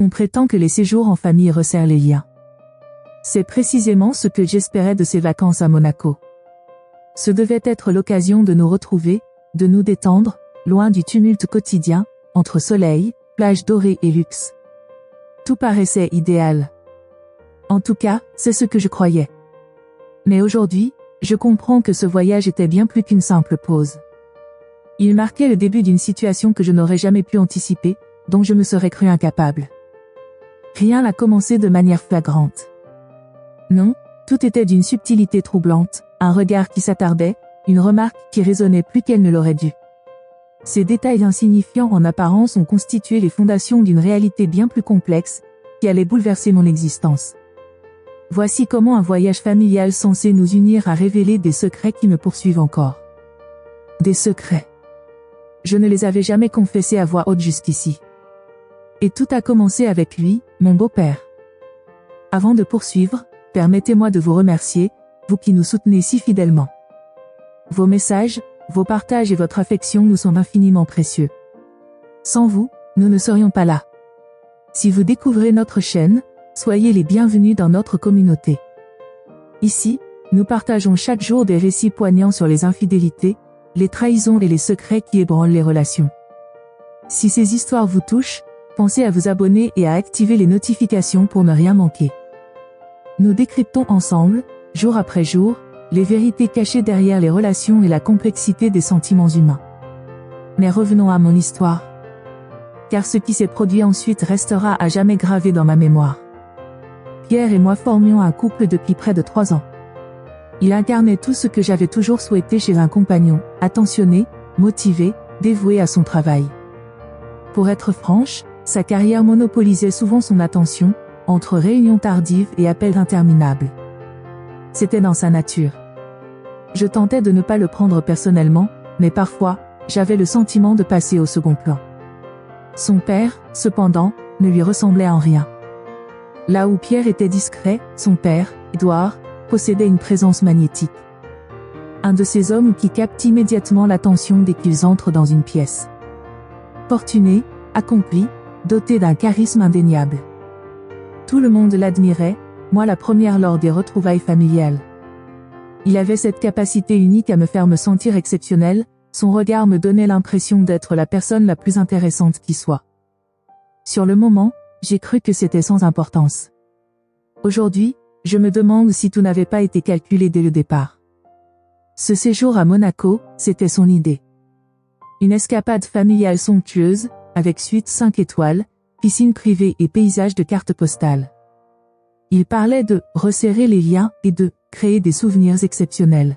On prétend que les séjours en famille resserrent les liens. C'est précisément ce que j'espérais de ces vacances à Monaco. Ce devait être l'occasion de nous retrouver, de nous détendre, loin du tumulte quotidien, entre soleil, plage dorée et luxe. Tout paraissait idéal. En tout cas, c'est ce que je croyais. Mais aujourd'hui, je comprends que ce voyage était bien plus qu'une simple pause. Il marquait le début d'une situation que je n'aurais jamais pu anticiper, dont je me serais cru incapable. Rien n'a commencé de manière flagrante. Non, tout était d'une subtilité troublante, un regard qui s'attardait, une remarque qui résonnait plus qu'elle ne l'aurait dû. Ces détails insignifiants en apparence ont constitué les fondations d'une réalité bien plus complexe, qui allait bouleverser mon existence. Voici comment un voyage familial censé nous unir a révélé des secrets qui me poursuivent encore. Des secrets. Je ne les avais jamais confessés à voix haute jusqu'ici. Et tout a commencé avec lui, mon beau-père. Avant de poursuivre, permettez-moi de vous remercier, vous qui nous soutenez si fidèlement. Vos messages, vos partages et votre affection nous sont infiniment précieux. Sans vous, nous ne serions pas là. Si vous découvrez notre chaîne, soyez les bienvenus dans notre communauté. Ici, nous partageons chaque jour des récits poignants sur les infidélités, les trahisons et les secrets qui ébranlent les relations. Si ces histoires vous touchent, pensez à vous abonner et à activer les notifications pour ne rien manquer. Nous décryptons ensemble, jour après jour, les vérités cachées derrière les relations et la complexité des sentiments humains. Mais revenons à mon histoire. Car ce qui s'est produit ensuite restera à jamais gravé dans ma mémoire. Pierre et moi formions un couple depuis près de 3 ans. Il incarnait tout ce que j'avais toujours souhaité chez un compagnon, attentionné, motivé, dévoué à son travail. Pour être franche, sa carrière monopolisait souvent son attention, entre réunions tardives et appels interminables. C'était dans sa nature. Je tentais de ne pas le prendre personnellement, mais parfois, j'avais le sentiment de passer au second plan. Son père, cependant, ne lui ressemblait en rien. Là où Pierre était discret, son père, Édouard, possédait une présence magnétique. Un de ces hommes qui captent immédiatement l'attention dès qu'ils entrent dans une pièce. Fortuné, accompli, doté d'un charisme indéniable. Tout le monde l'admirait, moi la première lors des retrouvailles familiales. Il avait cette capacité unique à me faire me sentir exceptionnel, son regard me donnait l'impression d'être la personne la plus intéressante qui soit. Sur le moment, j'ai cru que c'était sans importance. Aujourd'hui, je me demande si tout n'avait pas été calculé dès le départ. Ce séjour à Monaco, c'était son idée. Une escapade familiale somptueuse, avec suite 5 étoiles, piscine privée et paysage de cartes postales. Il parlait de « resserrer les liens » et de « créer des souvenirs exceptionnels ».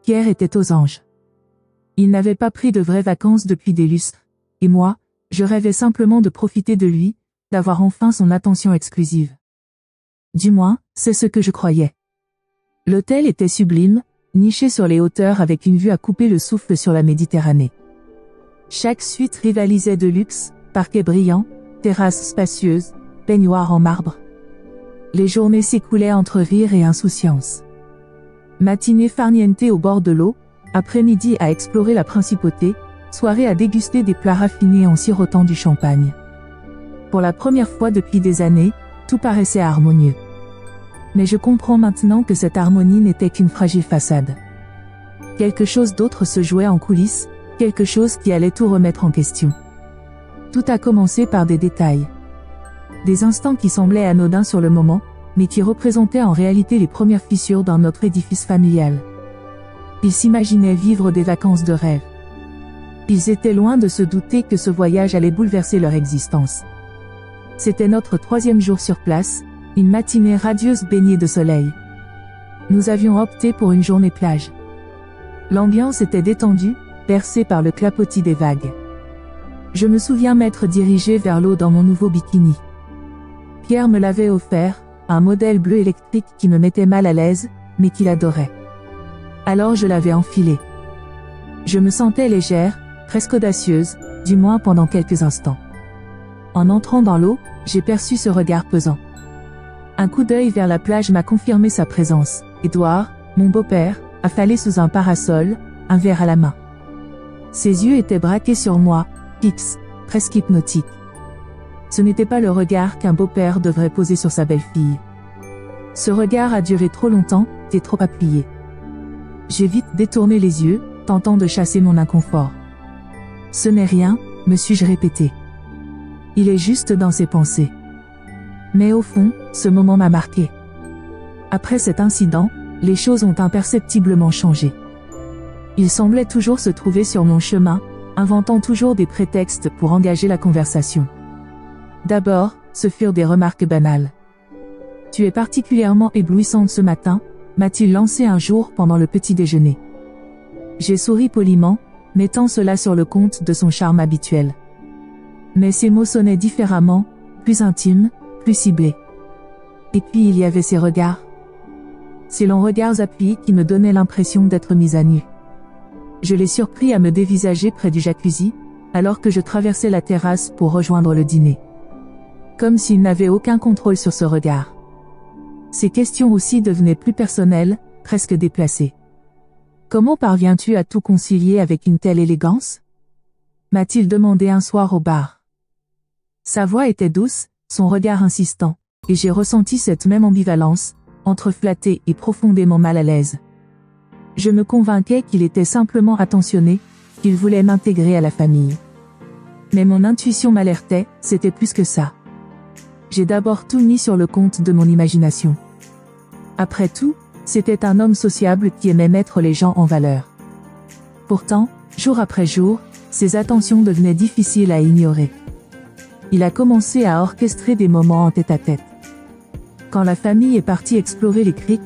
Pierre était aux anges. Il n'avait pas pris de vraies vacances depuis des lustres, et moi, je rêvais simplement de profiter de lui, d'avoir enfin son attention exclusive. Du moins, c'est ce que je croyais. L'hôtel était sublime, niché sur les hauteurs avec une vue à couper le souffle sur la Méditerranée. Chaque suite rivalisait de luxe, parquet brillant, terrasse spacieuse, baignoire en marbre. Les journées s'écoulaient entre rire et insouciance. Matinée farniente au bord de l'eau, après-midi à explorer la principauté, soirée à déguster des plats raffinés en sirotant du champagne. Pour la première fois depuis des années, tout paraissait harmonieux. Mais je comprends maintenant que cette harmonie n'était qu'une fragile façade. Quelque chose d'autre se jouait en coulisses, quelque chose qui allait tout remettre en question. Tout a commencé par des détails. Des instants qui semblaient anodins sur le moment, mais qui représentaient en réalité les premières fissures dans notre édifice familial. Ils s'imaginaient vivre des vacances de rêve. Ils étaient loin de se douter que ce voyage allait bouleverser leur existence. C'était notre 3e jour sur place, une matinée radieuse baignée de soleil. Nous avions opté pour une journée plage. L'ambiance était détendue, bercée par le clapotis des vagues. Je me souviens m'être dirigé vers l'eau dans mon nouveau bikini. Pierre me l'avait offert, un modèle bleu électrique qui me mettait mal à l'aise, mais qu'il adorait. Alors je l'avais enfilé. Je me sentais légère, presque audacieuse, du moins pendant quelques instants. En entrant dans l'eau, j'ai perçu ce regard pesant. Un coup d'œil vers la plage m'a confirmé sa présence. Édouard, mon beau-père, affalé sous un parasol, un verre à la main. Ses yeux étaient braqués sur moi, fixes, presque hypnotiques. Ce n'était pas le regard qu'un beau-père devrait poser sur sa belle-fille. Ce regard a duré trop longtemps, et trop appuyé. J'ai vite détourné les yeux, tentant de chasser mon inconfort. Ce n'est rien, me suis-je répété. Il est juste dans ses pensées. Mais au fond, ce moment m'a marqué. Après cet incident, les choses ont imperceptiblement changé. Il semblait toujours se trouver sur mon chemin, inventant toujours des prétextes pour engager la conversation. D'abord, ce furent des remarques banales. « Tu es particulièrement éblouissante ce matin », m'a-t-il lancé un jour pendant le petit déjeuner. J'ai souri poliment, mettant cela sur le compte de son charme habituel. Mais ces mots sonnaient différemment, plus intimes, plus ciblés. Et puis il y avait ces regards. Ces longs regards appuyés qui me donnaient l'impression d'être mise à nu. Je l'ai surpris à me dévisager près du jacuzzi, alors que je traversais la terrasse pour rejoindre le dîner. Comme s'il n'avait aucun contrôle sur ce regard. Ces questions aussi devenaient plus personnelles, presque déplacées. « Comment parviens-tu à tout concilier avec une telle élégance ?» m'a-t-il demandé un soir au bar. Sa voix était douce, son regard insistant, et j'ai ressenti cette même ambivalence, entre flatté et profondément mal à l'aise. Je me convainquais qu'il était simplement attentionné, qu'il voulait m'intégrer à la famille. Mais mon intuition m'alertait, c'était plus que ça. J'ai d'abord tout mis sur le compte de mon imagination. Après tout, c'était un homme sociable qui aimait mettre les gens en valeur. Pourtant, jour après jour, ses attentions devenaient difficiles à ignorer. Il a commencé à orchestrer des moments en tête-à-tête. Quand la famille est partie explorer les criques,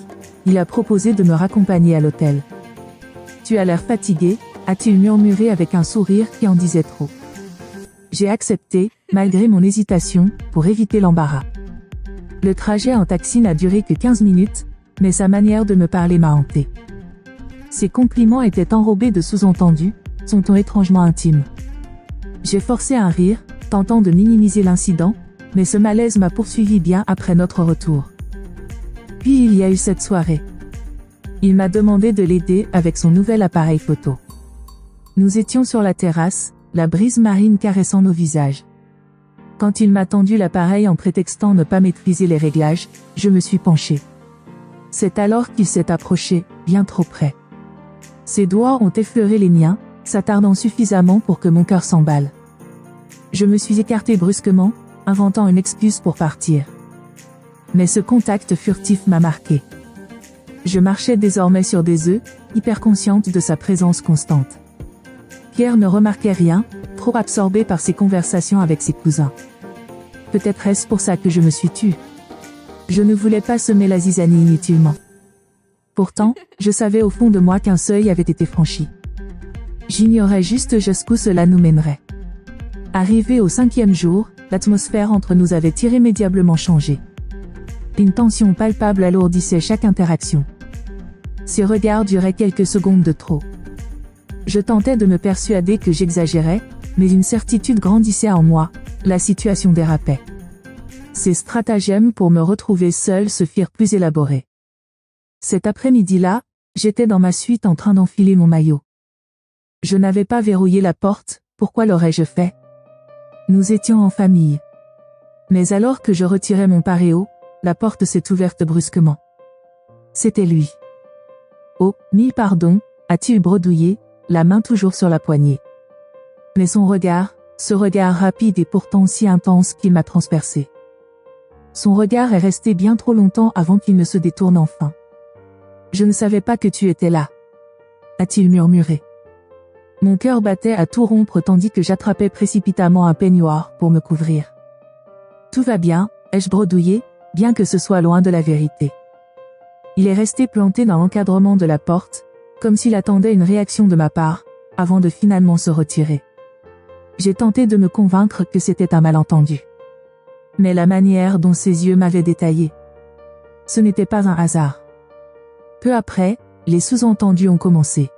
il a proposé de me raccompagner à l'hôtel. « Tu as l'air fatigué », a-t-il murmuré avec un sourire qui en disait trop. J'ai accepté, malgré mon hésitation, pour éviter l'embarras. Le trajet en taxi n'a duré que 15 minutes, mais sa manière de me parler m'a hanté. Ses compliments étaient enrobés de sous-entendus, son ton étrangement intime. J'ai forcé un rire, tentant de minimiser l'incident, mais ce malaise m'a poursuivi bien après notre retour. Puis il y a eu cette soirée. Il m'a demandé de l'aider avec son nouvel appareil photo. Nous étions sur la terrasse, la brise marine caressant nos visages. Quand il m'a tendu l'appareil en prétextant ne pas maîtriser les réglages, je me suis penchée. C'est alors qu'il s'est approché, bien trop près. Ses doigts ont effleuré les miens, s'attardant suffisamment pour que mon cœur s'emballe. Je me suis écartée brusquement, inventant une excuse pour partir. Mais ce contact furtif m'a marqué. Je marchais désormais sur des œufs, hyper consciente de sa présence constante. Pierre ne remarquait rien, trop absorbé par ses conversations avec ses cousins. Peut-être est-ce pour ça que je me suis tue. Je ne voulais pas semer la zizanie inutilement. Pourtant, je savais au fond de moi qu'un seuil avait été franchi. J'ignorais juste jusqu'où cela nous mènerait. Arrivé au 5e jour, l'atmosphère entre nous avait irrémédiablement changé. Une tension palpable alourdissait chaque interaction. Ses regards duraient quelques secondes de trop. Je tentais de me persuader que j'exagérais, mais une certitude grandissait en moi, la situation dérapait. Ses stratagèmes pour me retrouver seule se firent plus élaborés. Cet après-midi-là, j'étais dans ma suite en train d'enfiler mon maillot. Je n'avais pas verrouillé la porte, pourquoi l'aurais-je fait? Nous étions en famille. Mais alors que je retirais mon paréo, la porte s'est ouverte brusquement. C'était lui. Oh, mille pardons, a-t-il bredouillé, la main toujours sur la poignée. Mais son regard, ce regard rapide et pourtant si intense qu'il m'a transpercé. Son regard est resté bien trop longtemps avant qu'il ne se détourne enfin. Je ne savais pas que tu étais là, a-t-il murmuré. Mon cœur battait à tout rompre tandis que j'attrapais précipitamment un peignoir pour me couvrir. Tout va bien, ai-je bredouillé, bien que ce soit loin de la vérité. Il est resté planté dans l'encadrement de la porte, comme s'il attendait une réaction de ma part, avant de finalement se retirer. J'ai tenté de me convaincre que c'était un malentendu. Mais la manière dont ses yeux m'avaient détaillé. Ce n'était pas un hasard. Peu après, les sous-entendus ont commencé.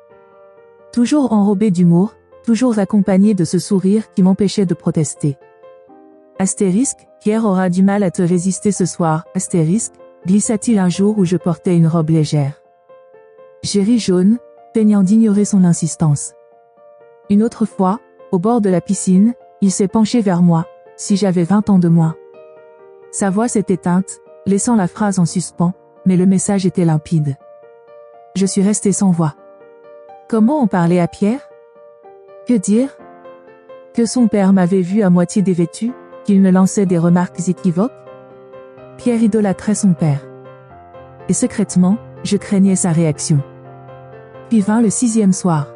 Toujours enrobé d'humour, toujours accompagné de ce sourire qui m'empêchait de protester. Astérisque, Pierre aura du mal à te résister ce soir, astérisque, glissa-t-il un jour où je portais une robe légère. J'ai ri jaune, peignant d'ignorer son insistance. Une autre fois, au bord de la piscine, il s'est penché vers moi, si j'avais 20 ans de moins. Sa voix s'est éteinte, laissant la phrase en suspens, mais le message était limpide. Je suis resté sans voix. Comment en parler à Pierre? Que dire? Que son père m'avait vu à moitié dévêtu, qu'il me lançait des remarques équivoques? Pierre idolâtrait son père. Et secrètement, je craignais sa réaction. Puis vint le 6e soir.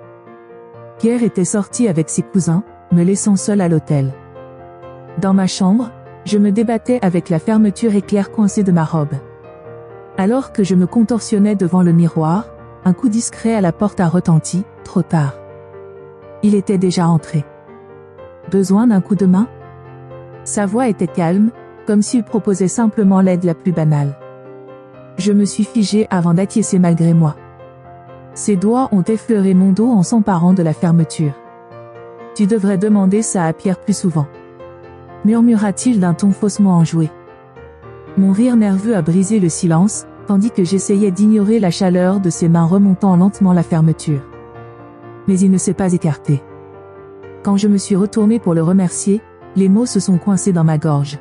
Pierre était sorti avec ses cousins, me laissant seul à l'hôtel. Dans ma chambre, je me débattais avec la fermeture éclair coincée de ma robe. Alors que je me contorsionnais devant le miroir, un coup discret à la porte a retenti, trop tard. Il était déjà entré. Besoin d'un coup de main? Sa voix était calme, comme s'il proposait simplement l'aide la plus banale. Je me suis figé avant d'acquiescer malgré moi. Ses doigts ont effleuré mon dos en s'emparant de la fermeture. Tu devrais demander ça à Pierre plus souvent. Murmura-t-il d'un ton faussement enjoué. Mon rire nerveux a brisé le silence, tandis que j'essayais d'ignorer la chaleur de ses mains remontant lentement la fermeture. Mais il ne s'est pas écarté. Quand je me suis retourné pour le remercier, les mots se sont coincés dans ma gorge.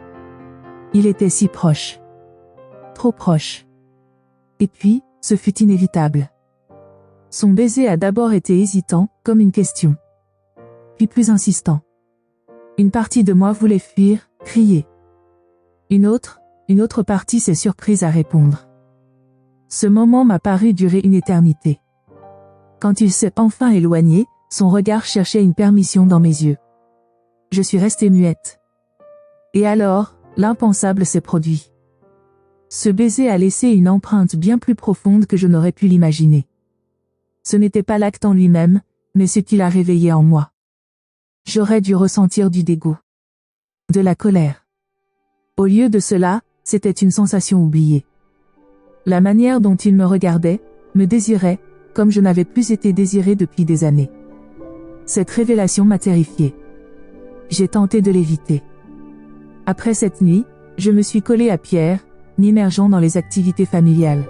Il était si proche. Trop proche. Et puis, ce fut inévitable. Son baiser a d'abord été hésitant, comme une question. Puis plus insistant. Une partie de moi voulait fuir, crier. Une autre partie s'est surprise à répondre. Ce moment m'a paru durer une éternité. Quand il s'est enfin éloigné, son regard cherchait une permission dans mes yeux. Je suis restée muette. Et alors, l'impensable s'est produit. Ce baiser a laissé une empreinte bien plus profonde que je n'aurais pu l'imaginer. Ce n'était pas l'acte en lui-même, mais ce qu'il a réveillé en moi. J'aurais dû ressentir du dégoût. De la colère. Au lieu de cela, c'était une sensation oubliée. La manière dont il me regardait, me désirait, comme je n'avais plus été désirée depuis des années. Cette révélation m'a terrifiée. J'ai tenté de l'éviter. Après cette nuit, je me suis collée à Pierre, m'immergeant dans les activités familiales.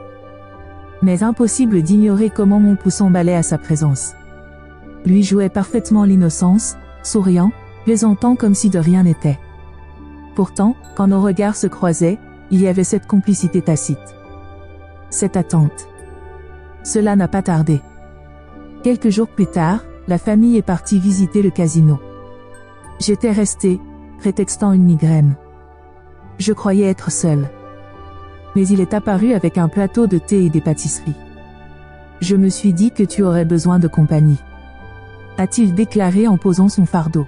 Mais impossible d'ignorer comment mon pouls s'emballait à sa présence. Lui jouait parfaitement l'innocence, souriant, plaisantant comme si de rien n'était. Pourtant, quand nos regards se croisaient, il y avait cette complicité tacite. Cette attente. Cela n'a pas tardé. Quelques jours plus tard, la famille est partie visiter le casino. J'étais restée, prétextant une migraine. Je croyais être seule. Mais il est apparu avec un plateau de thé et des pâtisseries. Je me suis dit que tu aurais besoin de compagnie. A-t-il déclaré en posant son fardeau.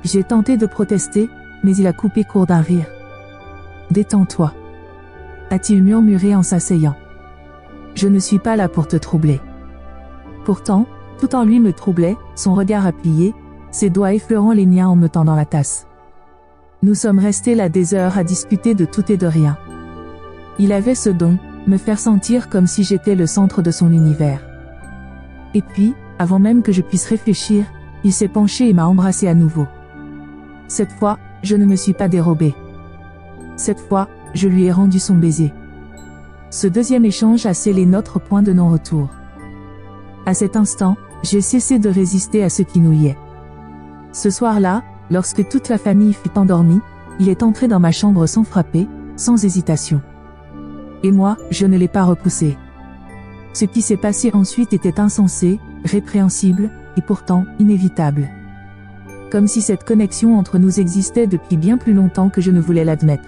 J'ai tenté de protester, mais il a coupé court d'un rire. Détends-toi. A-t-il murmuré en s'asseyant. Je ne suis pas là pour te troubler. Pourtant, tout en lui me troublait, son regard appuyé, ses doigts effleurant les miens en me tendant la tasse. Nous sommes restés là des heures à discuter de tout et de rien. Il avait ce don, me faire sentir comme si j'étais le centre de son univers. Et puis, avant même que je puisse réfléchir, il s'est penché et m'a embrassé à nouveau. Cette fois, je ne me suis pas dérobée. Cette fois, je lui ai rendu son baiser. Ce deuxième échange a scellé notre point de non-retour. À cet instant, j'ai cessé de résister à ce qui nous liait. Ce soir-là, lorsque toute la famille fut endormie, il est entré dans ma chambre sans frapper, sans hésitation. Et moi, je ne l'ai pas repoussé. Ce qui s'est passé ensuite était insensé, répréhensible, et pourtant inévitable. Comme si cette connexion entre nous existait depuis bien plus longtemps que je ne voulais l'admettre.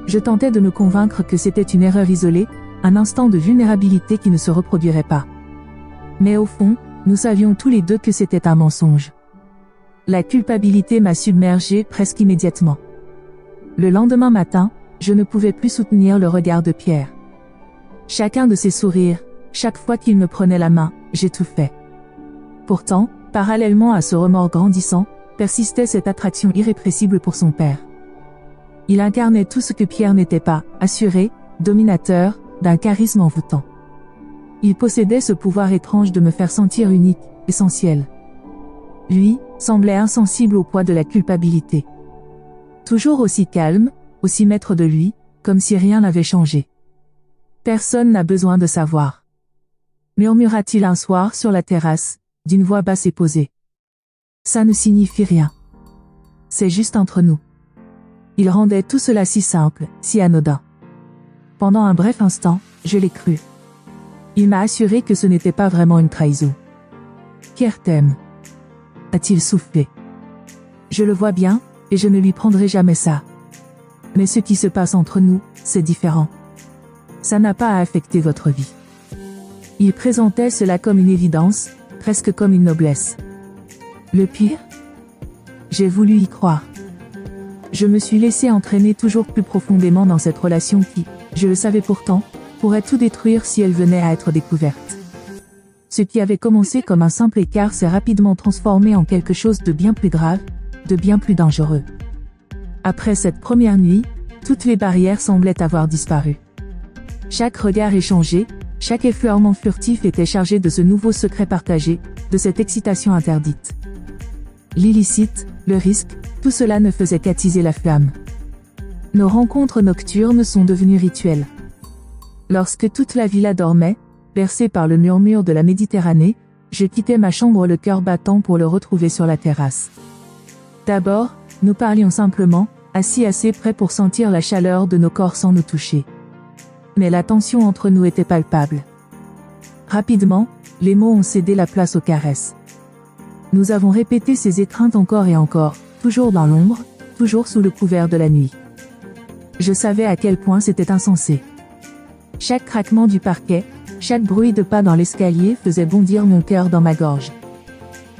Je tentais de me convaincre que c'était une erreur isolée, un instant de vulnérabilité qui ne se reproduirait pas. Mais au fond, nous savions tous les deux que c'était un mensonge. La culpabilité m'a submergé presque immédiatement. Le lendemain matin, je ne pouvais plus soutenir le regard de Pierre. Chacun de ses sourires, chaque fois qu'il me prenait la main, j'étouffais. Pourtant, parallèlement à ce remords grandissant, persistait cette attraction irrépressible pour son père. Il incarnait tout ce que Pierre n'était pas, assuré, dominateur, d'un charisme envoûtant. Il possédait ce pouvoir étrange de me faire sentir unique, essentiel. Lui, semblait insensible au poids de la culpabilité. Toujours aussi calme, aussi maître de lui, comme si rien n'avait changé. Personne n'a besoin de savoir. Murmura-t-il un soir sur la terrasse, d'une voix basse et posée. Ça ne signifie rien. c'est juste entre nous. Il rendait tout cela si simple, si anodin. Pendant un bref instant, je l'ai cru. Il m'a assuré que ce n'était pas vraiment une trahison. Pierre t'aime, a-t-il soufflé. Je le vois bien, et je ne lui prendrai jamais ça. Mais ce qui se passe entre nous, c'est différent. Ça n'a pas à affecter votre vie. Il présentait cela comme une évidence, presque comme une noblesse. Le pire? J'ai voulu y croire. Je me suis laissé entraîner toujours plus profondément dans cette relation qui, je le savais pourtant, pourrait tout détruire si elle venait à être découverte. Ce qui avait commencé comme un simple écart s'est rapidement transformé en quelque chose de bien plus grave, de bien plus dangereux. Après cette première nuit, toutes les barrières semblaient avoir disparu. Chaque regard échangé, chaque effleurement furtif était chargé de ce nouveau secret partagé, de cette excitation interdite. L'illicite, le risque, tout cela ne faisait qu'attiser la flamme. Nos rencontres nocturnes sont devenues rituelles. Lorsque toute la villa dormait, bercée par le murmure de la Méditerranée, je quittais ma chambre le cœur battant pour le retrouver sur la terrasse. D'abord, nous parlions simplement, assis assez près pour sentir la chaleur de nos corps sans nous toucher. Mais la tension entre nous était palpable. Rapidement, les mots ont cédé la place aux caresses. Nous avons répété ces étreintes encore et encore, toujours dans l'ombre, toujours sous le couvert de la nuit. Je savais à quel point c'était insensé. Chaque craquement du parquet, chaque bruit de pas dans l'escalier faisait bondir mon cœur dans ma gorge.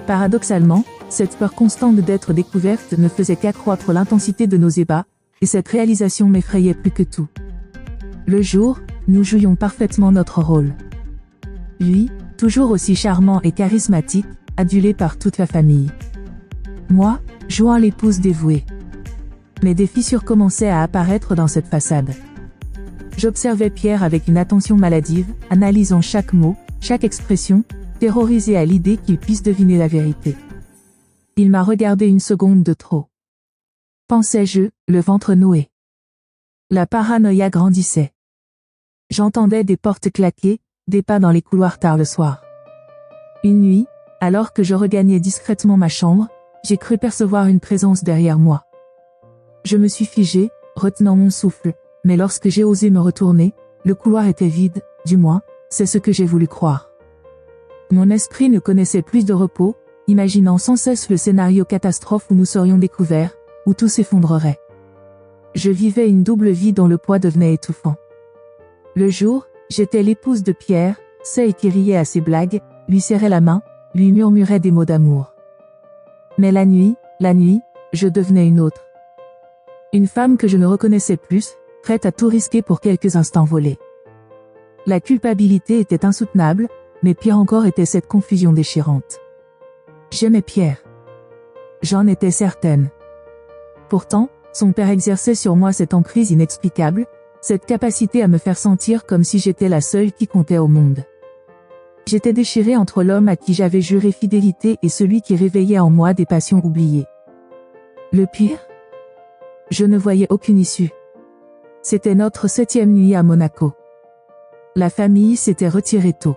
Paradoxalement, cette peur constante d'être découverte ne faisait qu'accroître l'intensité de nos ébats, et cette réalisation m'effrayait plus que tout. Le jour, nous jouions parfaitement notre rôle. Lui, toujours aussi charmant et charismatique, adulé par toute la famille. Moi, jouant l'épouse dévouée. Mais des fissures commençaient à apparaître dans cette façade. J'observais Pierre avec une attention maladive, analysant chaque mot, chaque expression, terrorisé à l'idée qu'il puisse deviner la vérité. Il m'a regardé une seconde de trop. Pensais-je, le ventre noué. La paranoïa grandissait. J'entendais des portes claquer, des pas dans les couloirs tard le soir. Une nuit, alors que je regagnais discrètement ma chambre, j'ai cru percevoir une présence derrière moi. Je me suis figé, retenant mon souffle, mais lorsque j'ai osé me retourner, le couloir était vide, du moins, c'est ce que j'ai voulu croire. Mon esprit ne connaissait plus de repos, imaginant sans cesse le scénario catastrophe où nous serions découverts, où tout s'effondrerait. Je vivais une double vie dont le poids devenait étouffant. Le jour, j'étais l'épouse de Pierre, celle qui riait à ses blagues, lui serrait la main, lui murmurait des mots d'amour. Mais la nuit, je devenais une autre. Une femme que je ne reconnaissais plus, prête à tout risquer pour quelques instants volés. La culpabilité était insoutenable, mais pire encore était cette confusion déchirante. J'aimais Pierre. J'en étais certaine. Pourtant, son père exerçait sur moi cette emprise inexplicable, cette capacité à me faire sentir comme si j'étais la seule qui comptait au monde. J'étais déchirée entre l'homme à qui j'avais juré fidélité et celui qui réveillait en moi des passions oubliées. Le pire? Je ne voyais aucune issue. C'était notre 7e nuit à Monaco. La famille s'était retirée tôt.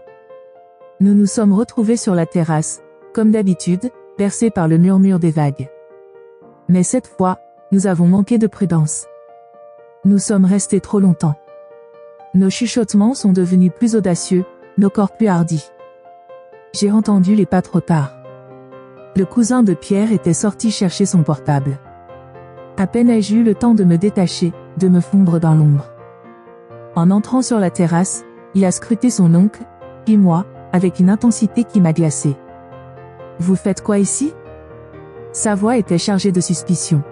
Nous nous sommes retrouvés sur la terrasse, comme d'habitude, bercés par le murmure des vagues. Mais cette fois, nous avons manqué de prudence. Nous sommes restés trop longtemps. Nos chuchotements sont devenus plus audacieux, nos corps plus hardis. J'ai entendu les pas trop tard. Le cousin de Pierre était sorti chercher son portable. À peine ai-je eu le temps de me détacher, de me fondre dans l'ombre. En entrant sur la terrasse, il a scruté son oncle, puis moi, avec une intensité qui m'a glacée. « Vous faites quoi ici ?» Sa voix était chargée de suspicion.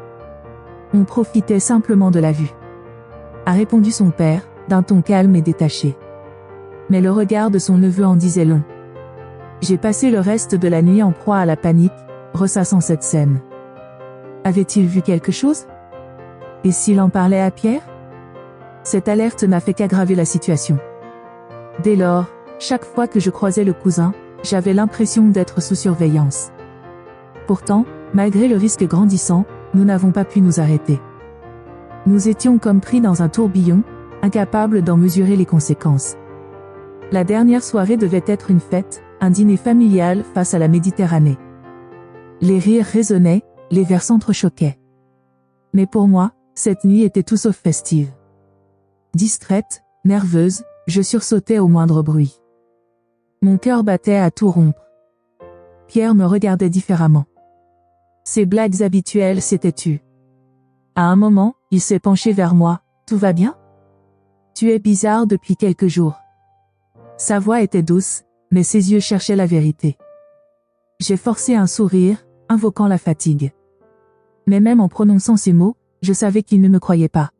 On profitait simplement de la vue. A répondu son père, d'un ton calme et détaché. Mais le regard de son neveu en disait long. J'ai passé le reste de la nuit en proie à la panique, ressassant cette scène. Avait-il vu quelque chose? Et s'il en parlait à Pierre? Cette alerte n'a fait qu'aggraver la situation. Dès lors, chaque fois que je croisais le cousin, j'avais l'impression d'être sous surveillance. Pourtant, malgré le risque grandissant, nous n'avons pas pu nous arrêter. Nous étions comme pris dans un tourbillon, incapables d'en mesurer les conséquences. La dernière soirée devait être une fête, un dîner familial face à la Méditerranée. Les rires résonnaient, les vers s'entrechoquaient. Mais pour moi, cette nuit était tout sauf festive. Distraite, nerveuse, je sursautais au moindre bruit. Mon cœur battait à tout rompre. Pierre me regardait différemment. Ses blagues habituelles s'étaient tues. À un moment, il s'est penché vers moi. « Tout va bien ? Tu es bizarre depuis quelques jours. » Sa voix était douce, mais ses yeux cherchaient la vérité. J'ai forcé un sourire, invoquant la fatigue. Mais même en prononçant ces mots, je savais qu'il ne me croyait pas.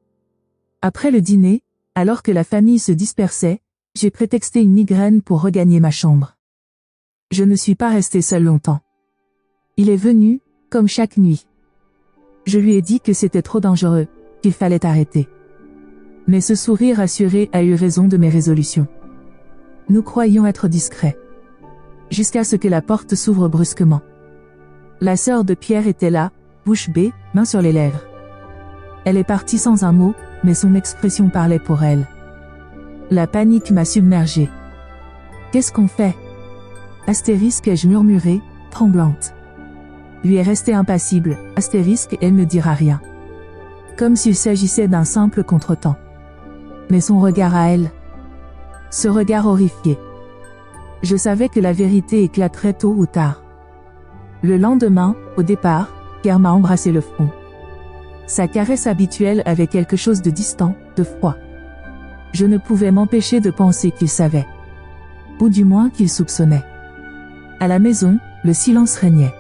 Après le dîner, alors que la famille se dispersait, j'ai prétexté une migraine pour regagner ma chambre. Je ne suis pas restée seule longtemps. Il est venu, comme chaque nuit. Je lui ai dit que c'était trop dangereux, qu'il fallait arrêter. Mais ce sourire assuré a eu raison de mes résolutions. Nous croyions être discrets. Jusqu'à ce que la porte s'ouvre brusquement. La sœur de Pierre était là, bouche bée, main sur les lèvres. Elle est partie sans un mot, mais son expression parlait pour elle. La panique m'a submergée. Qu'est-ce qu'on fait ? Astérisque, ai-je murmuré, tremblante. Lui est restée impassible, astérisque, elle ne dira rien. Comme s'il s'agissait d'un simple contretemps. Mais son regard à elle. Ce regard horrifié. Je savais que la vérité éclaterait tôt ou tard. Le lendemain, au départ, Pierre m'a embrassé le front. Sa caresse habituelle avait quelque chose de distant, de froid. Je ne pouvais m'empêcher de penser qu'il savait. Ou du moins qu'il soupçonnait. À la maison, le silence régnait.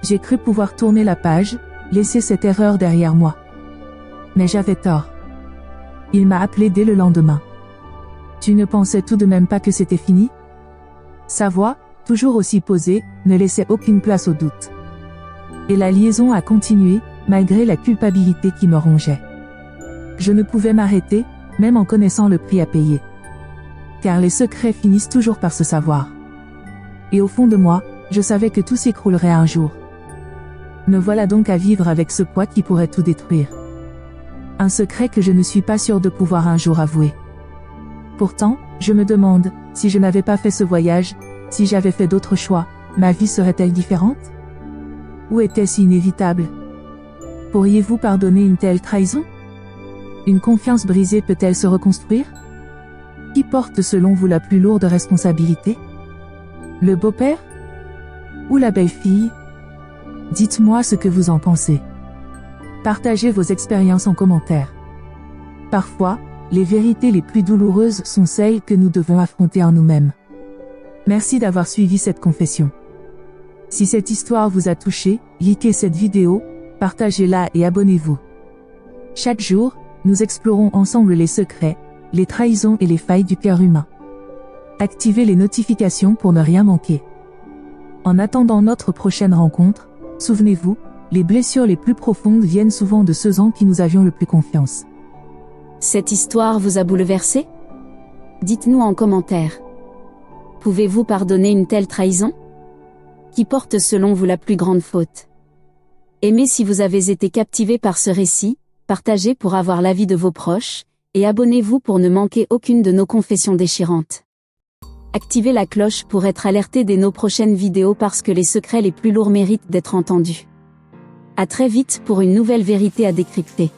J'ai cru pouvoir tourner la page, laisser cette erreur derrière moi. Mais j'avais tort. Il m'a appelé dès le lendemain. Tu ne pensais tout de même pas que c'était fini ? Sa voix, toujours aussi posée, ne laissait aucune place au doute. Et la liaison a continué, malgré la culpabilité qui me rongeait. Je ne pouvais m'arrêter, même en connaissant le prix à payer. Car les secrets finissent toujours par se savoir. Et au fond de moi, je savais que tout s'écroulerait un jour. Me voilà donc à vivre avec ce poids qui pourrait tout détruire. Un secret que je ne suis pas sûre de pouvoir un jour avouer. Pourtant, je me demande, si je n'avais pas fait ce voyage, si j'avais fait d'autres choix, ma vie serait-elle différente ? Ou était-ce inévitable ? Pourriez-vous pardonner une telle trahison ? Une confiance brisée peut-elle se reconstruire ? Qui porte selon vous la plus lourde responsabilité ? Le beau-père ? Ou la belle-fille ? Dites-moi ce que vous en pensez. Partagez vos expériences en commentaire. Parfois, les vérités les plus douloureuses sont celles que nous devons affronter en nous-mêmes. Merci d'avoir suivi cette confession. Si cette histoire vous a touché, likez cette vidéo, partagez-la et abonnez-vous. Chaque jour, nous explorons ensemble les secrets, les trahisons et les failles du cœur humain. Activez les notifications pour ne rien manquer. En attendant notre prochaine rencontre, souvenez-vous, les blessures les plus profondes viennent souvent de ceux en qui nous avions le plus confiance. Cette histoire vous a bouleversé ? Dites-nous en commentaire. Pouvez-vous pardonner une telle trahison ? Qui porte selon vous la plus grande faute ? Aimez si vous avez été captivé par ce récit, partagez pour avoir l'avis de vos proches, et abonnez-vous pour ne manquer aucune de nos confessions déchirantes. Activez la cloche pour être alerté dès nos prochaines vidéos parce que les secrets les plus lourds méritent d'être entendus. À très vite pour une nouvelle vérité à décrypter.